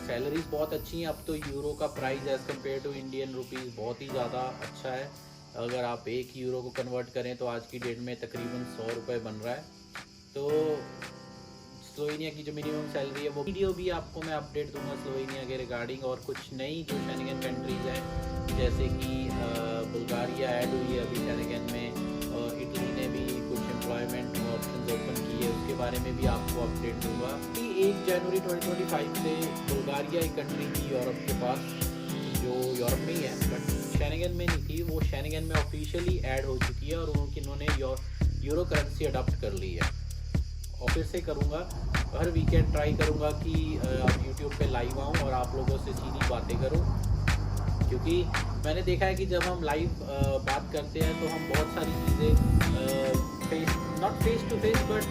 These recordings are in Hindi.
सैलरीज बहुत अच्छी हैं। अब तो यूरो का price as compare to Indian rupees बहुत ही ज़्यादा अच्छा है। अगर आप 1 यूरो को कन्वर्ट करें तो आज की डेट में तकरीबन 100 रुपये बन रहा है। तो स्लोवेनिया की जो मिनिमम सैलरी है वो वीडियो भी आपको मैं अपडेट दूंगा स्लोवेनिया के रिगार्डिंग, और कुछ नई जो शेंगेन कंट्रीज़ हैं जैसे कि बुल्गारिया ऐड हुई है अभी शेंगेन में, और इटली ने भी कुछ एम्प्लॉयमेंट ऑप्शन ओपन किए है, उसके बारे में भी आपको अपडेट दूंगा। 1 जनवरी 2025 से बुल्गारिया एक कंट्री थी यूरोप के पास, जो यूरोप में ही है बट शेंगेन में नहीं थी, वो शेंगेन में ऑफिशियली ऐड हो चुकी है और उन्होंने यूरो करेंसी अडॉप्ट कर ली है। और फिर से करूँगा, हर वीकेंड ट्राई करूँगा कि आप यूट्यूब पे लाइव आऊँ और आप लोगों से सीधी बातें करूँ, क्योंकि मैंने देखा है कि जब हम लाइव बात करते हैं तो हम बहुत सारी चीज़ें not face to face but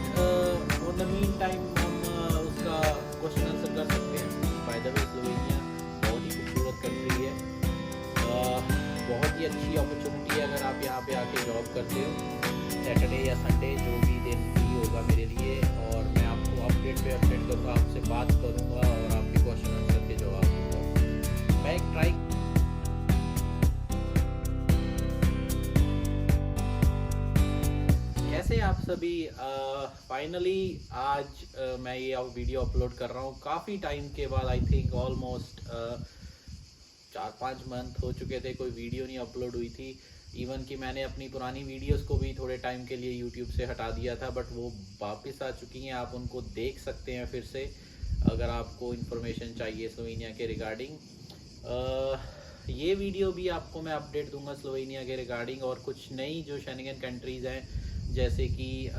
on the mean time हम उसका क्वेश्चन आंसर कर सकते हैं। बाय द वे स्लोवेनिया बहुत ही खूबसूरत कंट्री है, बहुत ही अच्छी अपॉर्चुनिटी है अगर आप यहाँ पे आके जॉब करते हो। सैटरडे या संडे जो भी दिन फ्री होगा मेरे लिए, और मैं आपको अपडेट करूँगा, आपसे बात करूँगा और आपके क्वेश्चन आंसर के जवाब दूँगा। मैं एक ट्राई कैसे आप सभी फाइनली आज मैं ये वीडियो अपलोड कर रहा हूँ काफ़ी टाइम के बाद। आई थिंक ऑलमोस्ट 4-5 मंथ हो चुके थे, कोई वीडियो नहीं अपलोड हुई थी। इवन कि मैंने अपनी पुरानी वीडियोस को भी थोड़े टाइम के लिए यूट्यूब से हटा दिया था, बट वो वापस आ चुकी हैं, आप उनको देख सकते हैं फिर से अगर आपको इन्फॉर्मेशन चाहिए स्लोवेनिया के रिगार्डिंग। ये वीडियो भी आपको मैं अपडेट दूंगा स्लोवेनिया के रिगार्डिंग, और कुछ नई जो शेंगेन कंट्रीज़ हैं जैसे कि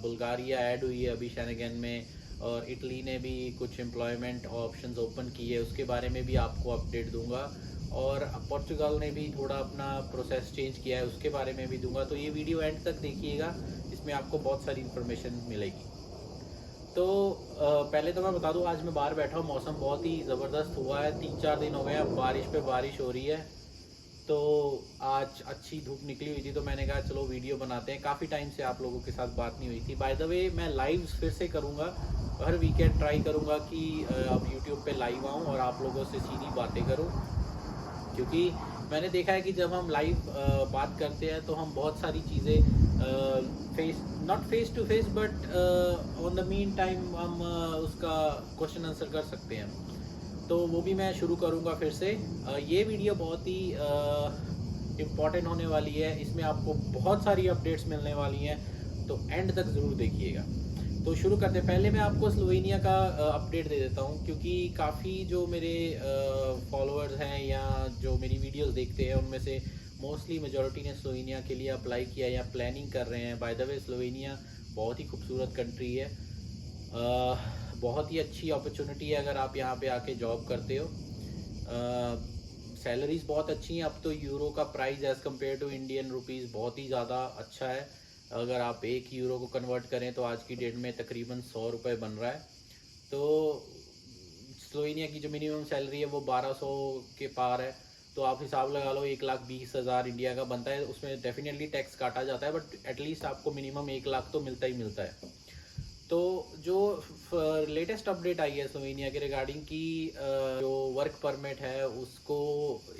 बुल्गारिया ऐड हुई है अभी शेंगेन में, और इटली ने भी कुछ एम्प्लॉयमेंट ऑप्शंस ओपन किए है, उसके बारे में भी आपको अपडेट दूंगा। और पोर्चुगल ने भी थोड़ा अपना प्रोसेस चेंज किया है, उसके बारे में भी दूंगा। तो ये वीडियो एंड तक देखिएगा, इसमें आपको बहुत सारी इन्फॉर्मेशन मिलेगी। तो पहले तो मैं बता दूं, आज मैं बाहर बैठा हूँ, मौसम बहुत ही ज़बरदस्त हुआ है, 3-4 दिन हो गए अब बारिश पे बारिश हो रही है। तो आज अच्छी धूप निकली हुई थी तो मैंने कहा चलो वीडियो बनाते हैं, काफ़ी टाइम से आप लोगों के साथ बात नहीं हुई थी। बाय द वे मैं लाइव फिर से करूँगा, हर वीकेंड ट्राई करूँगा कि आप यूट्यूब पे लाइव आऊँ और आप लोगों से सीधी बातें करूँ, क्योंकि मैंने देखा है कि जब हम लाइव बात करते हैं तो हम बहुत सारी चीज़ें not face to face but on the mean time हम उसका क्वेश्चन आंसर कर सकते हैं। तो वो भी मैं शुरू करूँगा फिर से। ये वीडियो बहुत ही इम्पॉर्टेंट होने वाली है, इसमें आपको बहुत सारी अपडेट्स मिलने वाली हैं, तो एंड तक ज़रूर देखिएगा। तो शुरू करते, पहले मैं आपको स्लोवेनिया का अपडेट दे देता हूँ, क्योंकि काफ़ी जो मेरे फॉलोअर्स हैं या जो मेरी वीडियोस देखते हैं उनमें से मोस्टली मेजॉरिटी ने स्लोवेनिया के लिए अप्लाई किया या प्लानिंग कर रहे हैं। बाय द वे स्लोवेनिया बहुत ही खूबसूरत कंट्री है, बहुत ही अच्छी अपॉर्चुनिटी है अगर आप यहाँ पे आके जॉब करते हो। सैलरीज बहुत अच्छी हैं। अब तो यूरो का price as compare to Indian rupees बहुत ही ज़्यादा अच्छा है। अगर आप 1 यूरो को कन्वर्ट करें तो आज की डेट में तकरीबन 100 रुपये बन रहा है। तो स्लोवेनिया की जो मिनिमम सैलरी है वो 1200 के पार है, तो आप हिसाब लगा लो 1,20,000 इंडिया का बनता है। उसमें डेफिनेटली टैक्स काटा जाता है बट एटलीस्ट आपको मिनिमम 1 लाख तो मिलता ही मिलता है। तो जो लेटेस्ट अपडेट आई है स्लोवेनिया के रिगार्डिंग की, जो वर्क परमिट है उसको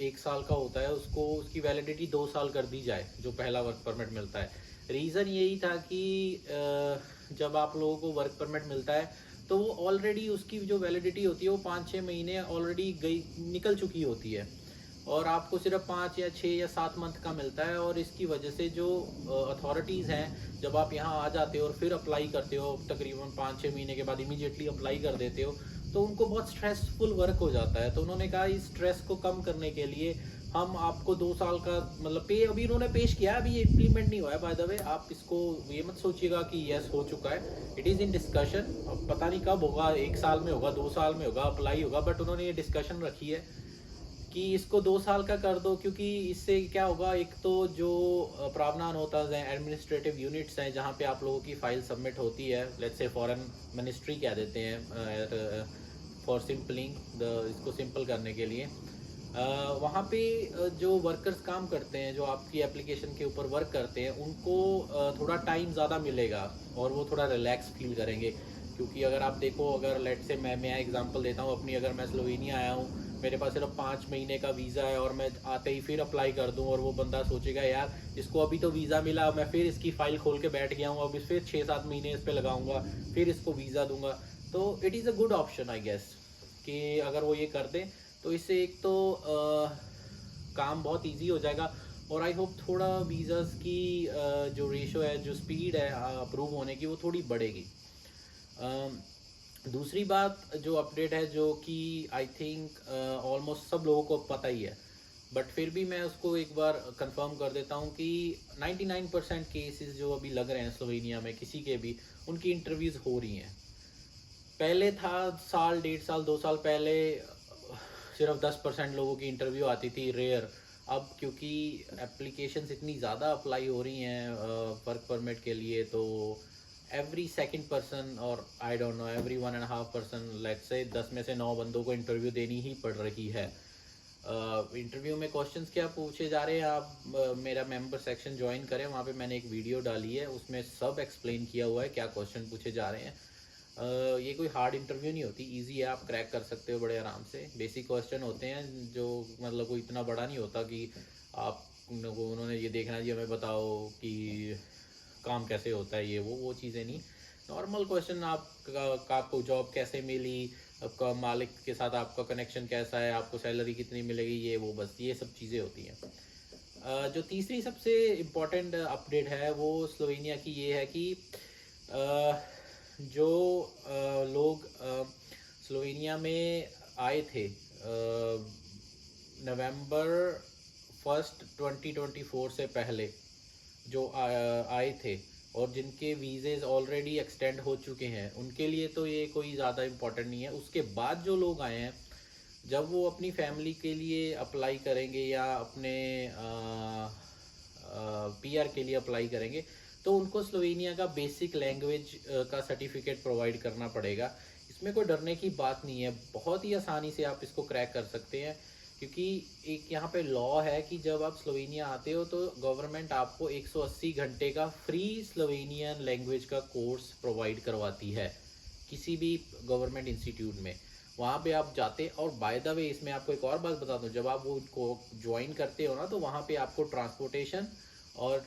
1 साल का होता है, उसको उसकी वैलिडिटी 2 साल कर दी जाए, जो पहला वर्क परमिट मिलता है। रीज़न यही था कि जब आप लोगों को वर्क परमिट मिलता है तो वो ऑलरेडी उसकी जो वैलिडिटी होती है वो 5-6 महीने ऑलरेडी निकल चुकी होती है, और आपको सिर्फ 5 या 6 या 7 मंथ का मिलता है। और इसकी वजह से जो अथॉरिटीज़ हैं, जब आप यहाँ आ जाते हो और फिर अप्लाई करते हो, तकरीबन 5-6 महीने के बाद इमीडिएटली अप्लाई कर देते हो, तो उनको बहुत स्ट्रेसफुल वर्क हो जाता है। तो उन्होंने कहा इस स्ट्रेस को कम करने के लिए हम आपको 2 साल का मतलब पे अभी उन्होंने पेश किया है, अभी ये इम्प्लीमेंट नहीं हुआ है। बाय द वे आप इसको ये मत सोचिएगा कि यस हो चुका है, इट इज़ इन डिस्कशन। अब पता नहीं कब होगा, 1 साल में होगा, 2 साल में होगा, अप्लाई होगा, बट उन्होंने ये डिस्कशन रखी है कि इसको 2 साल का कर दो, क्योंकि इससे क्या होगा, एक तो जो प्रावधान होता है एडमिनिस्ट्रेटिव यूनिट्स हैं जहाँ पे आप लोगों की फ़ाइल सबमिट होती है, लेट्स से फॉरेन मिनिस्ट्री कह देते हैं फॉर सिंपलिंग इसको सिंपल करने के लिए, वहाँ पे जो वर्कर्स काम करते हैं, जो आपकी एप्लीकेशन के ऊपर वर्क करते हैं, उनको थोड़ा टाइम ज़्यादा मिलेगा और वो थोड़ा रिलैक्स फील करेंगे, क्योंकि अगर आप देखो, अगर लेट से मैं एग्जांपल देता हूँ अपनी, अगर मैं स्लोवेनिया आया हूँ, मेरे पास सिर्फ 5 महीने का वीज़ा है और मैं आते ही फिर अप्लाई कर दूँ, और वो बंदा सोचेगा यार इसको अभी तो वीज़ा मिला, मैं फिर इसकी फ़ाइल खोल के बैठ गया हूँ, अब इस फिर 6-7 महीने इस पर लगाऊंगा, फिर इसको वीज़ा दूंगा। तो it is a good option I guess कि अगर वो ये कर दें तो इससे एक तो काम बहुत इजी हो जाएगा, और आई होप थोड़ा वीज़ाज़ की जो रेशो है, जो स्पीड है अप्रूव होने की, वो थोड़ी बढ़ेगी। दूसरी बात जो अपडेट है, जो कि आई थिंक ऑलमोस्ट सब लोगों को पता ही है, बट फिर भी मैं उसको एक बार कंफर्म कर देता हूँ कि 99% केसेस जो अभी लग रहे हैं स्लोवेनिया में किसी के भी, उनकी इंटरव्यूज़ हो रही हैं। पहले था साल, 1.5 साल, 2 साल पहले सिर्फ 10% लोगों की इंटरव्यू आती थी, रेयर। अब क्योंकि एप्लीकेशंस इतनी ज़्यादा अप्लाई हो रही हैं वर्क परमिट के लिए, तो एवरी सेकंड पर्सन, और I don't know, every 1.5 person, let's say 10 में से 9 बंदों को इंटरव्यू देनी ही पड़ रही है। इंटरव्यू में क्वेश्चंस क्या पूछे जा रहे हैं, आप मेरा मेंबर सेक्शन ज्वाइन करें, वहाँ पे मैंने एक वीडियो डाली है, उसमें सब एक्सप्लेन किया हुआ है क्या क्वेश्चन पूछे जा रहे हैं। ये कोई हार्ड इंटरव्यू नहीं होती, इजी है, आप क्रैक कर सकते हो बड़े आराम से। बेसिक क्वेश्चन होते हैं जो मतलब कोई इतना बड़ा नहीं होता कि आप उन्होंने ये देखना जी हमें बताओ कि काम कैसे होता है, ये वो चीज़ें नहीं। नॉर्मल क्वेश्चन, आपको जॉब कैसे मिली, आपका मालिक के साथ आपका कनेक्शन कैसा है, आपको सैलरी कितनी मिलेगी, ये वो, बस ये सब चीज़ें होती हैं। जो तीसरी सबसे इम्पोर्टेंट अपडेट है वो स्लोवेनिया की ये है कि जो लोग स्लोवेनिया में आए थे नवंबर 1 2024 से पहले, जो आए थे और जिनके वीज़ेज़ ऑलरेडी एक्सटेंड हो चुके हैं, उनके लिए तो ये कोई ज़्यादा इम्पोर्टेंट नहीं है। उसके बाद जो लोग आए हैं, जब वो अपनी फैमिली के लिए अप्लाई करेंगे या अपने पीआर के लिए अप्लाई करेंगे, तो उनको स्लोवेनिया का बेसिक लैंग्वेज का सर्टिफिकेट प्रोवाइड करना पड़ेगा। इसमें कोई डरने की बात नहीं है, बहुत ही आसानी से आप इसको क्रैक कर सकते हैं, क्योंकि एक यहाँ पे लॉ है कि जब आप स्लोवेनिया आते हो तो गवर्नमेंट आपको 180 घंटे का फ्री स्लोवेनियन लैंग्वेज का कोर्स प्रोवाइड करवाती है किसी भी गवर्नमेंट इंस्टीट्यूट में। वहाँ पे आप जाते, और बाय द वे इसमें आपको एक और बात बता दूँ, जब आप वो को ज्वाइन करते हो ना, तो वहाँ पे आपको ट्रांसपोर्टेशन और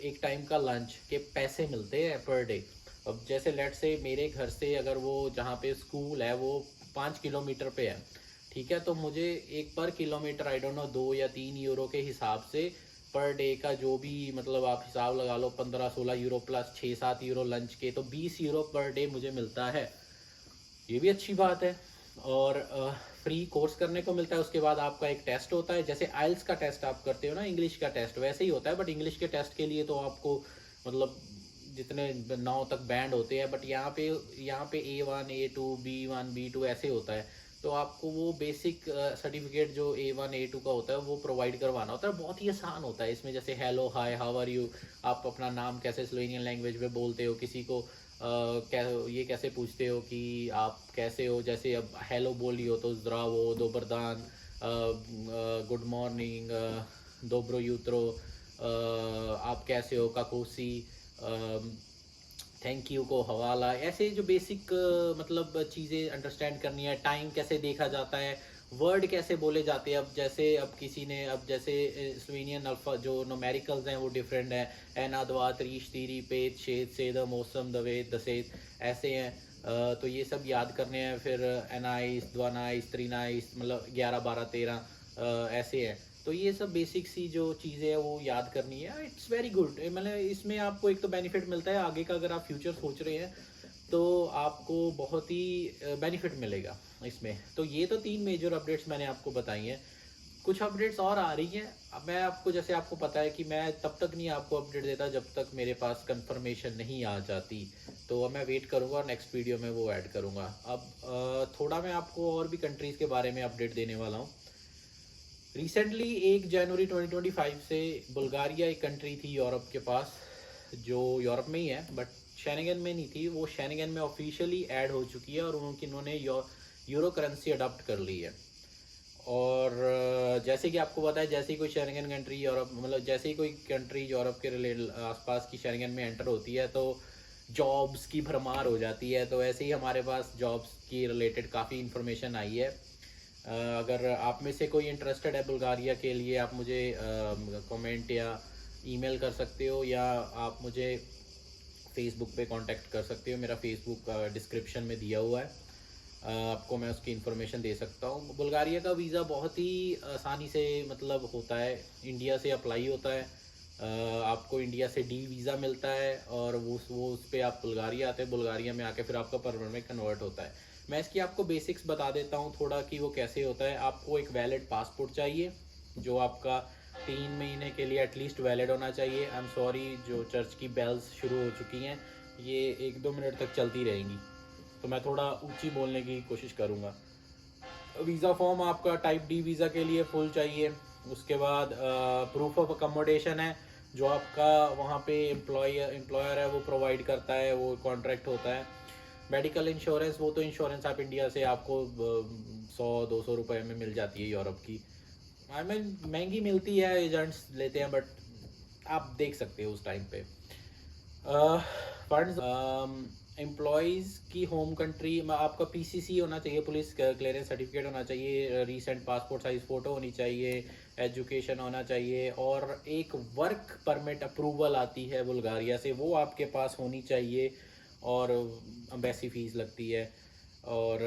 एक टाइम का लंच के पैसे मिलते हैं पर डे। अब जैसे लेट से मेरे घर से अगर वो जहाँ पे स्कूल है वो 5 किलोमीटर पे है, ठीक है, तो मुझे एक पर किलोमीटर आई डोंट नो 2 या 3 यूरो के हिसाब से पर डे का जो भी, मतलब आप हिसाब लगा लो 15-16 यूरो प्लस 6-7 यूरो लंच के, तो 20 यूरो पर डे मुझे मिलता है। ये भी अच्छी बात है। और फ्री कोर्स करने को मिलता है। उसके बाद आपका एक टेस्ट होता है, जैसे आइल्स का टेस्ट आप करते हो ना, इंग्लिश का टेस्ट वैसे ही होता है, बट इंग्लिश के टेस्ट के लिए तो आपको मतलब जितने 9 तक बैंड होते हैं, बट यहाँ पे A1 A2 B1 B2 ऐसे होता है। तो आपको वो बेसिक सर्टिफिकेट जो A1 A2 का होता है वो प्रोवाइड करवाना होता है। बहुत ही आसान होता है इसमें, जैसे hello hi how are you, आप अपना नाम कैसे स्लोवेनियन लैंग्वेज में बोलते हो, किसी को ये कैसे पूछते हो कि आप कैसे हो, जैसे अब हेलो बोली हो तो ज़्रावो, दोबरदान, गुड मॉर्निंग, dobro jutro, आप कैसे हो, काकोसी, थैंक यू को हवाला, ऐसे जो बेसिक मतलब चीज़ें अंडरस्टैंड करनी है। टाइम कैसे देखा जाता है, वर्ड कैसे बोले जाते हैं। अब जैसे अब किसी ने, अब जैसे स्लोवेनियन अल्फा जो नोमेरिकल्स हैं वो डिफरेंट है, एना दवा त्रीश तीरी पेद शेद सेद मौसम दवे दसेद ऐसे हैं। तो ये सब याद करने हैं। फिर एनाइस द्वानाइस त्रिनाइस, मतलब 11 12 13 ऐसे हैं। तो ये सब बेसिक सी जो चीज़ें हैं वो याद करनी है। इट्स वेरी गुड, मतलब इसमें आपको एक तो बेनिफिट मिलता है आगे का, अगर आप फ्यूचर सोच रहे हैं तो आपको बहुत ही बेनिफिट मिलेगा इसमें। तो ये तो 3 मेजर अपडेट्स मैंने आपको बताई हैं। कुछ अपडेट्स और आ रही हैं। अब मैं आपको, जैसे आपको पता है कि मैं तब तक नहीं आपको अपडेट देता जब तक मेरे पास कंफर्मेशन नहीं आ जाती, तो अब मैं वेट करूँगा और नेक्स्ट वीडियो में वो ऐड करूँगा। अब थोड़ा मैं आपको और भी कंट्रीज़ के बारे में अपडेट देने वाला हूँ। रिसेंटली 1 जनवरी 2025 से बुल्गारिया एक कंट्री थी यूरोप के पास, जो यूरोप में ही है बट शेंगेन में नहीं थी, वो शेंगेन में ऑफिशियली ऐड हो चुकी है और उन्होंने यूरो करेंसी अडॉप्ट कर ली है। और जैसे कि आपको पता है, जैसे ही कोई शेंगेन कंट्री यूरोप, मतलब जैसे ही कोई कंट्री यूरोप के रिलेटेड आसपास की शेंगेन में एंटर होती है, तो जॉब्स की भरमार हो जाती है। तो ऐसे ही हमारे पास जॉब्स की रिलेटेड काफ़ी इन्फॉर्मेशन आई है। अगर आप में से कोई इंटरेस्टेड है बुल्गारिया के लिए, आप मुझे कमेंट या ईमेल कर सकते हो, या आप मुझे फेसबुक पे कांटेक्ट कर सकते हो। मेरा फेसबुक डिस्क्रिप्शन में दिया हुआ है, आपको मैं उसकी इन्फॉर्मेशन दे सकता हूँ। बुल्गारिया का वीज़ा बहुत ही आसानी से मतलब होता है, इंडिया से अप्लाई होता है। आपको इंडिया से डी वीज़ा मिलता है और वो उस पर आप बुल्गारिया आते हैं, बुल्गारिया में आके फिर आपका परमानेंट में कन्वर्ट होता है। मैं इसकी आपको बेसिक्स बता देता हूँ थोड़ा कि वो कैसे होता है। आपको एक वैलिड पासपोर्ट चाहिए जो आपका 3 महीने के लिए एटलीस्ट वैलिड होना चाहिए। आई एम सॉरी, जो चर्च की बेल्स शुरू हो चुकी हैं, ये 1-2 मिनट तक चलती रहेंगी, तो मैं थोड़ा ऊंची बोलने की कोशिश करूँगा। वीज़ा फॉर्म आपका टाइप डी वीज़ा के लिए फुल चाहिए। उसके बाद प्रूफ ऑफ अकोमोडेशन है जो आपका वहाँ पे एम्प्लॉयर है वो प्रोवाइड करता है, वो कॉन्ट्रैक्ट होता है। मेडिकल इंश्योरेंस, वो तो इंश्योरेंस आप इंडिया से आपको 100-200 रुपये में मिल जाती है यूरोप की। आई मीन महंगी मिलती है, एजेंट्स लेते हैं, बट आप देख सकते हो उस टाइम पे। फंड्स, एम्प्लॉयज़ की होम कंट्री में आपका पीसीसी होना चाहिए, पुलिस क्लियरेंस सर्टिफिकेट होना चाहिए, रीसेंट पासपोर्ट साइज़ फ़ोटो होनी चाहिए, एजुकेशन होना चाहिए, और एक वर्क परमिट अप्रूवल आती है बुल्गारिया से, वो आपके पास होनी चाहिए। और एम्बेसी फ़ीस लगती है, और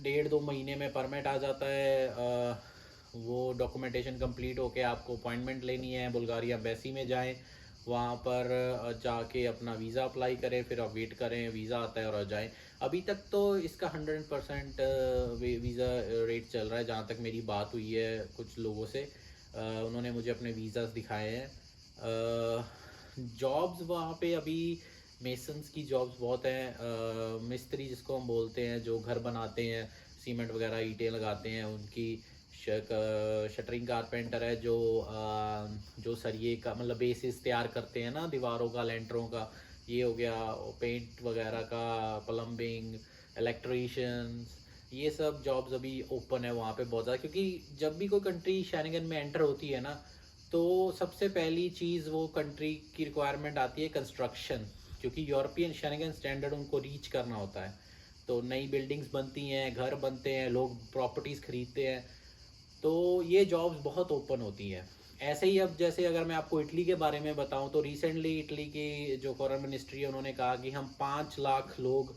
1.5-2 महीने में परमिट आ जाता है। वो डॉक्यूमेंटेशन कंप्लीट होके आपको अपॉइंटमेंट लेनी है, बुल्गारिया एम्बेसी में जाएं, वहाँ पर जाके अपना वीज़ा अप्लाई करें, फिर आप वेट करें, वीज़ा आता है और आ जाएं। अभी तक तो इसका 100% वीज़ा रेट चल रहा है। जहाँ तक मेरी बात हुई है कुछ लोगों से, उन्होंने मुझे अपने वीज़ास दिखाए हैं। जॉब्स वहाँ पे अभी मेसन्स की जॉब्स बहुत हैं, मिस्त्री जिसको हम बोलते हैं, जो घर बनाते हैं, सीमेंट वगैरह ईंटें लगाते हैं, उनकी शटरिंग कारपेंटर है जो सरिये का मतलब बेसिस तैयार करते हैं ना, दीवारों का, लेंटरों का, ये हो गया। पेंट वगैरह का, प्लम्बिंग, इलेक्ट्रीशियंस, ये सब जॉब्स अभी ओपन है वहाँ पे बहुत ज़्यादा। क्योंकि जब भी कोई कंट्री शेंगन में एंटर होती है ना, तो सबसे पहली चीज़ वो कंट्री की रिक्वायरमेंट आती है कंस्ट्रक्शन, क्योंकि यूरोपियन शेंगन स्टैंडर्ड उनको रीच करना होता है। तो नई बिल्डिंग्स बनती हैं, घर बनते हैं, लोग प्रॉपर्टीज़ खरीदते हैं, तो ये जॉब्स बहुत ओपन होती हैं। ऐसे ही अब जैसे अगर मैं आपको इटली के बारे में बताऊं, तो रिसेंटली इटली की जो फॉरेन मिनिस्ट्री है, उन्होंने कहा कि हम 5 लाख लोग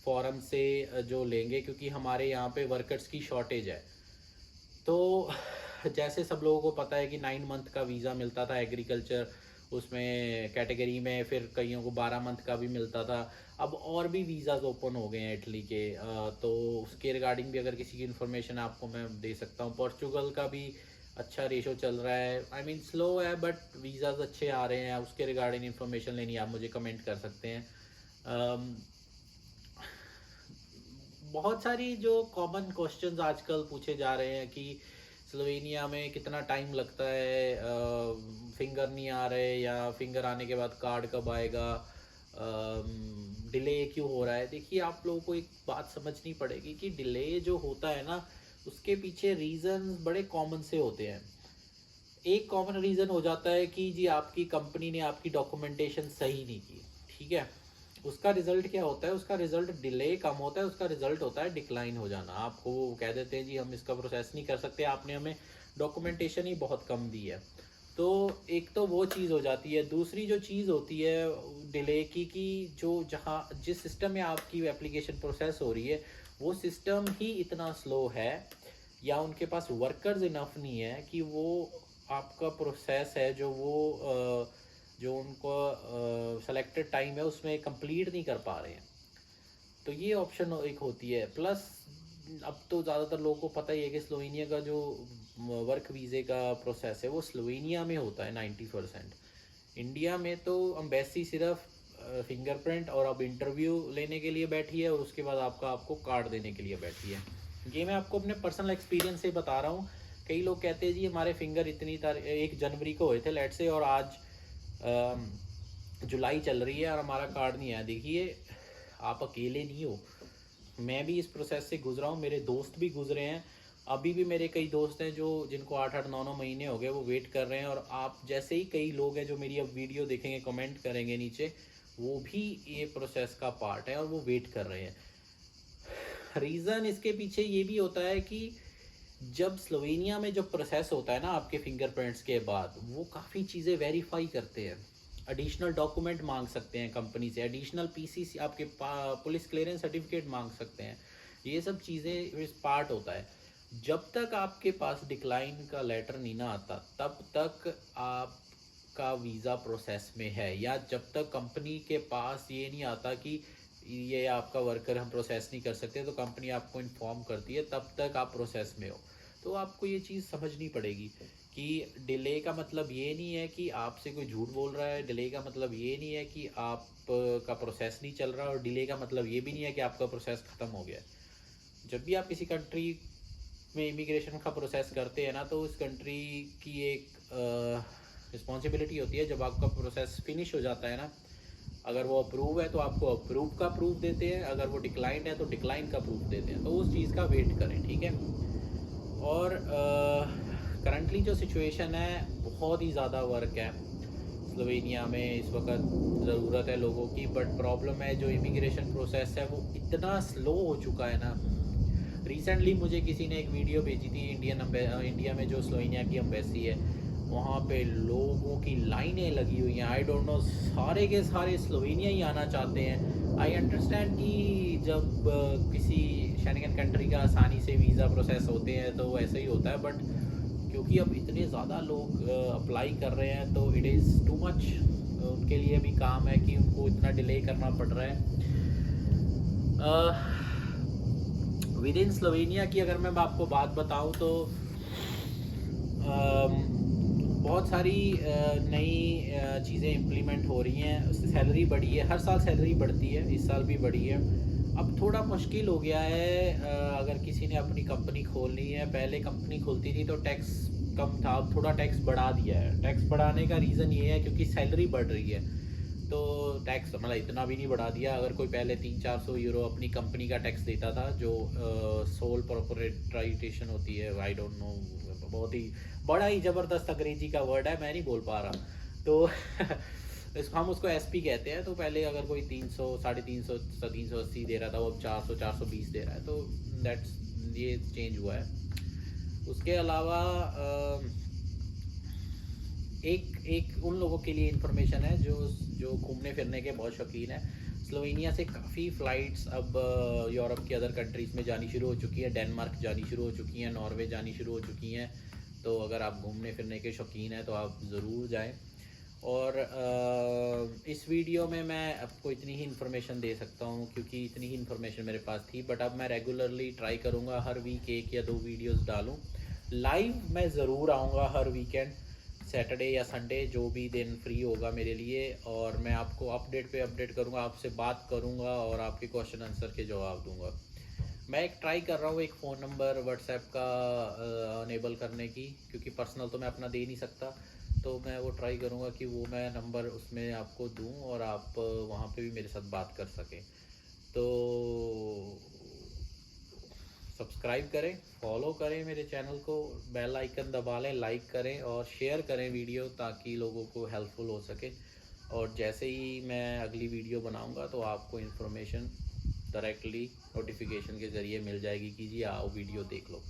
फॉरेन से जो लेंगे, क्योंकि हमारे यहाँ पे वर्कर्स की शॉर्टेज है। तो जैसे सब लोगों को पता है कि 9 मंथ का वीज़ा मिलता था एग्रीकल्चर उसमें कैटेगरी में, फिर कईयों को 12 मंथ का भी मिलता था। अब और भी वीज़ाज़ ओपन हो गए हैं इटली के, तो उसके रिगार्डिंग भी अगर किसी की इन्फॉर्मेशन आपको मैं दे सकता हूँ। पोर्चुगल का भी अच्छा रेशो चल रहा है, आई मीन स्लो है बट वीज़ाज़ अच्छे आ रहे हैं। उसके रिगार्डिंग इन्फॉर्मेशन लेनी आप मुझे कमेंट कर सकते हैं। बहुत सारी जो कॉमन क्वेश्चंस आजकल पूछे जा रहे हैं कि स्लोवेनिया में कितना टाइम लगता है, फिंगर नहीं आ रहे, या फिंगर आने के बाद कार्ड कब आएगा, डिले क्यों हो रहा है। देखिए, आप लोगों को एक बात समझनी पड़ेगी कि डिले जो होता है ना, उसके पीछे रीज़न्स बड़े कॉमन से होते हैं। एक कॉमन रीज़न हो जाता है कि जी आपकी कंपनी ने आपकी डॉक्यूमेंटेशन सही नहीं की, ठीक है। उसका रिजल्ट क्या होता है? उसका रिजल्ट डिले कम होता है, उसका रिजल्ट होता है डिक्लाइन हो जाना। आपको वो कह देते हैं जी हम इसका प्रोसेस नहीं कर सकते, आपने हमें डॉक्यूमेंटेशन ही बहुत कम दी है। तो एक तो वो चीज़ हो जाती है। दूसरी जो चीज़ होती है डिले की, कि जो जहाँ जिस सिस्टम में आपकी एप्लीकेशन प्रोसेस हो रही है, वो सिस्टम ही इतना स्लो है, या उनके पास वर्कर्स इनफ नहीं है कि वो आपका प्रोसेस है जो उनको सेलेक्टेड टाइम है उसमें कंप्लीट नहीं कर पा रहे हैं। तो ये ऑप्शन एक होती है। प्लस अब तो ज़्यादातर लोगों को पता ही है कि स्लोवेनिया का जो वर्क वीज़े का प्रोसेस है वो स्लोवेनिया में होता है 90%। इंडिया में तो एम्बेसी सिर्फ फिंगरप्रिंट और अब इंटरव्यू लेने के लिए बैठी है, और उसके बाद आपको कार्ड देने के लिए बैठी है। ये मैं आपको अपने पर्सनल एक्सपीरियंस से बता रहा हूँ। कई लोग कहते हैं जी हमारे फिंगर 1 जनवरी को हुए थे लेट से, और आज जुलाई चल रही है और हमारा कार्ड नहीं आया। देखिए, आप अकेले नहीं हो, मैं भी इस प्रोसेस से गुजरा हूँ, मेरे दोस्त भी गुजरे हैं। अभी भी मेरे कई दोस्त हैं जो जिनको 8-8 9-9 महीने हो गए वो वेट कर रहे हैं, और आप जैसे ही कई लोग हैं जो मेरी अब वीडियो देखेंगे, कमेंट करेंगे नीचे, वो भी ये प्रोसेस का पार्ट है और वो वेट कर रहे हैं। रीज़न इसके पीछे ये भी होता है कि जब स्लोवेनिया में जो प्रोसेस होता है ना आपके फिंगरप्रिंट्स के बाद, वो काफ़ी चीज़ें वेरीफाई करते हैं, एडिशनल डॉक्यूमेंट मांग सकते हैं कंपनी से, एडिशनल पीसी आपके पुलिस क्लियरेंस सर्टिफिकेट मांग सकते हैं। ये सब चीज़ें इस पार्ट होता है। जब तक आपके पास डिक्लाइन का लेटर नहीं ना आता, तब तक आपका वीज़ा प्रोसेस में है, या जब तक कंपनी के पास ये नहीं आता कि ये आपका वर्कर हम प्रोसेस नहीं कर सकते, तो कंपनी आपको इन्फॉर्म करती है, तब तक आप प्रोसेस में हो। तो आपको ये चीज़ समझनी पड़ेगी कि डिले का मतलब ये नहीं है कि आपसे कोई झूठ बोल रहा है, डिले का मतलब ये नहीं है कि आप का प्रोसेस नहीं चल रहा, और डिले का मतलब ये भी नहीं है कि आपका प्रोसेस ख़त्म हो गया है। जब भी आप किसी कंट्री में इमिग्रेशन का प्रोसेस करते हैं ना, तो उस कंट्री की एक रिस्पॉन्सिबिलिटी होती है, जब आपका प्रोसेस फिनिश हो जाता है ना, अगर वो अप्रूव है तो आपको अप्रूव का प्रूफ देते हैं, अगर वो डिक्लाइंड है तो डिक्लाइन का प्रूफ देते हैं, तो उस चीज़ का वेट करें, ठीक है। और करंटली जो सिचुएशन है, बहुत ही ज़्यादा वर्क है स्लोवेनिया में इस वक्त, ज़रूरत है लोगों की, बट प्रॉब्लम है जो इमिग्रेशन प्रोसेस है वो इतना स्लो हो चुका है ना। रिसेंटली मुझे किसी ने एक वीडियो भेजी थी, इंडिया में जो स्लोवेनिया की एम्बेसी है, वहाँ पे लोगों की लाइनें लगी हुई हैं। आई डोंट नो, सारे के सारे स्लोवेनिया ही आना चाहते हैं। आई अंडरस्टैंड कि जब किसी शेंगन कंट्री का आसानी से वीज़ा प्रोसेस होते हैं तो ऐसे ही होता है, बट क्योंकि अब इतने ज़्यादा लोग अप्लाई कर रहे हैं, तो इट इज़ टू मच उनके लिए भी काम है कि उनको इतना डिले करना पड़ रहा है। विद इन स्लोवेनिया की अगर मैं आपको बात बताऊं तो बहुत सारी नई चीज़ें इम्प्लीमेंट हो रही हैं, सैलरी बढ़ी है, हर साल सैलरी बढ़ती है, इस साल भी बढ़ी है। अब थोड़ा मुश्किल हो गया है अगर किसी ने अपनी कंपनी खोलनी है। पहले कंपनी खुलती थी तो टैक्स कम था, अब थोड़ा टैक्स बढ़ा दिया है। टैक्स बढ़ाने का रीज़न ये है क्योंकि सैलरी बढ़ रही है, तो टैक्स मतलब इतना भी नहीं बढ़ा दिया। अगर कोई पहले 300-400 यूरो अपनी कंपनी का टैक्स देता था, जो सोल प्रोप्राइटेशन होती है, आई डोंट नो, बहुत ही बड़ा ही ज़बरदस्त अंग्रेजी का वर्ड है, मैं नहीं बोल पा रहा, तो हम उसको एसपी कहते हैं। तो पहले अगर कोई 300, 350, 380 दे रहा था, वो अब 400, 420 दे रहा है, तो दैट्स ये चेंज हुआ है। उसके अलावा एक उन लोगों के लिए इन्फॉर्मेशन है जो घूमने फिरने के बहुत शौकीन है। स्लोवेनिया से काफ़ी फ़्लाइट्स अब यूरोप के अदर कंट्रीज़ में जानी शुरू हो चुकी है, डेनमार्क जानी शुरू हो चुकी हैं, नॉर्वे जानी शुरू हो चुकी हैं। तो अगर आप घूमने फिरने के शौकीन हैं तो आप ज़रूर जाएं। और इस वीडियो में मैं आपको इतनी ही इन्फॉर्मेशन दे सकता हूँ क्योंकि इतनी ही इन्फॉर्मेशन मेरे पास थी, बट अब मैं रेगुलरली ट्राई करूँगा हर वीक 1 या 2 वीडियोस डालूँ। लाइव मैं ज़रूर आऊँगा हर वीकेंड, सैटरडे या संडे, जो भी दिन फ्री होगा मेरे लिए, और मैं आपको अपडेट पे अपडेट करूँगा, आपसे बात करूँगा और आपके क्वेश्चन आंसर के जवाब दूँगा। मैं एक ट्राई कर रहा हूँ एक फ़ोन नंबर व्हाट्सएप का अनेबल करने की, क्योंकि पर्सनल तो मैं अपना दे नहीं सकता, तो मैं वो ट्राई करूँगा कि वो मैं नंबर उसमें आपको दूँ और आप वहाँ पे भी मेरे साथ बात कर सकें। तो सब्सक्राइब करें, फॉलो करें मेरे चैनल को, बेल आइकन दबा लें, लाइक करें और शेयर करें वीडियो, ताकि लोगों को हेल्पफुल हो सके। और जैसे ही मैं अगली वीडियो बनाऊंगा तो आपको इन्फॉर्मेशन डायरेक्टली नोटिफिकेशन के ज़रिए मिल जाएगी कि जी आओ वीडियो देख लो।